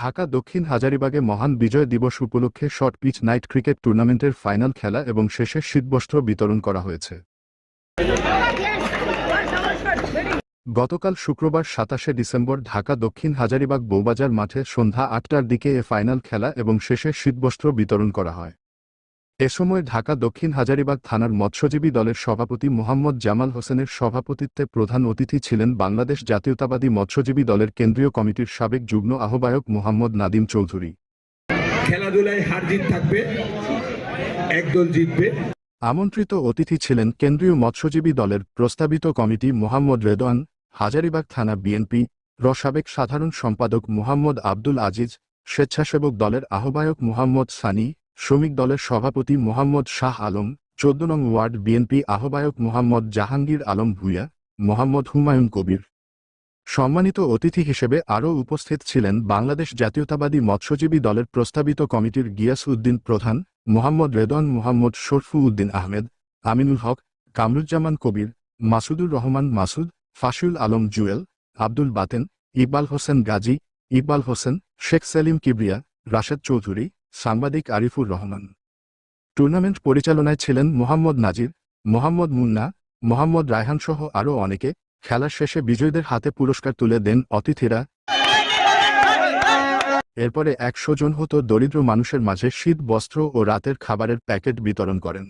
ঢাকা দক্ষিণ হাজারীবাগে মহান বিজয় দিবস উপলক্ষে শর্ট পিচ নাইট ক্রিকেট টুর্নামেন্টের ফাইনাল খেলা এবং শেষে শীতবস্ত্র বিতরণ করা হয়েছে। গতকাল শুক্রবার ২৭শে ডিসেম্বর ঢাকা দক্ষিণ হাজারীবাগ বউবাজার মাঠে সন্ধ্যা ৮টার দিকে এ ফাইনাল খেলা এবং শেষে শীতবস্ত্র বিতরণ করা হয়। এ সময় ঢাকা দক্ষিণ হাজারীবাগ থানার মৎস্যজীবী দলের সভাপতি মোহাম্মদ জামাল হোসেনের সভাপতিত্বে প্রধান অতিথি ছিলেন বাংলাদেশ জাতীয়তাবাদী মৎস্যজীবী দলের কেন্দ্রীয় কমিটির সাবেক যুগ্ম আহ্বায়ক মোহাম্মদ নাদিম চৌধুরী। খেলাধুলায় হার জিত থাকবে, একদল জিতবে। আমন্ত্রিত অতিথি ছিলেন কেন্দ্রীয় মৎস্যজীবী দলের প্রস্তাবিত কমিটি মোহাম্মদ রেদওয়ান, হাজারীবাগ থানা বিএনপি সাবেক সাধারণ সম্পাদক মোহাম্মদ আব্দুল আজিজ, স্বেচ্ছাসেবক দলের আহ্বায়ক মোহাম্মদ সানি, শ্রমিক দলের সভাপতি মোহাম্মদ শাহ আলম, ১৪ নং ওয়ার্ড বিএনপি আহ্বায়ক মোহাম্মদ জাহাঙ্গীর আলম ভূঁইয়া, মোহাম্মদ হুমায়ুন কবির। সম্মানিত অতিথি হিসেবে আরও উপস্থিত ছিলেন বাংলাদেশ জাতীয়তাবাদী মৎস্যজীবী দলের প্রস্তাবিত কমিটির গিয়াস উদ্দিন প্রধান, মোহাম্মদ রেদওয়ান, মোহাম্মদ শরফু উদ্দিন আহমেদ, আমিনুল হক, কামরুজ্জামান কবির, মাসুদুর রহমান মাসুদ, ফাশিউল আলম জুয়েল, আব্দুল বাতেন, ইকবাল হোসেন গাজী, ইকবাল হোসেন, শেখ সেলিম কিবরিয়া, রাশেদ চৌধুরী, সাংবাদিক আরিফুর রহমান। টুর্নামেন্ট পরিচালনায় ছিলেন মোহাম্মদ নাজির, মোহাম্মদ মুন্না, মোহাম্মদ রায়হান সহ আরও অনেকে। খেলার শেষে বিজয়ীদের হাতে পুরস্কার তুলে দেন অতিথিরা। এরপরে ১০০ জন হতো দরিদ্র মানুষের মাঝে শীত বস্ত্র ও রাতের খাবারের প্যাকেট বিতরণ করেন।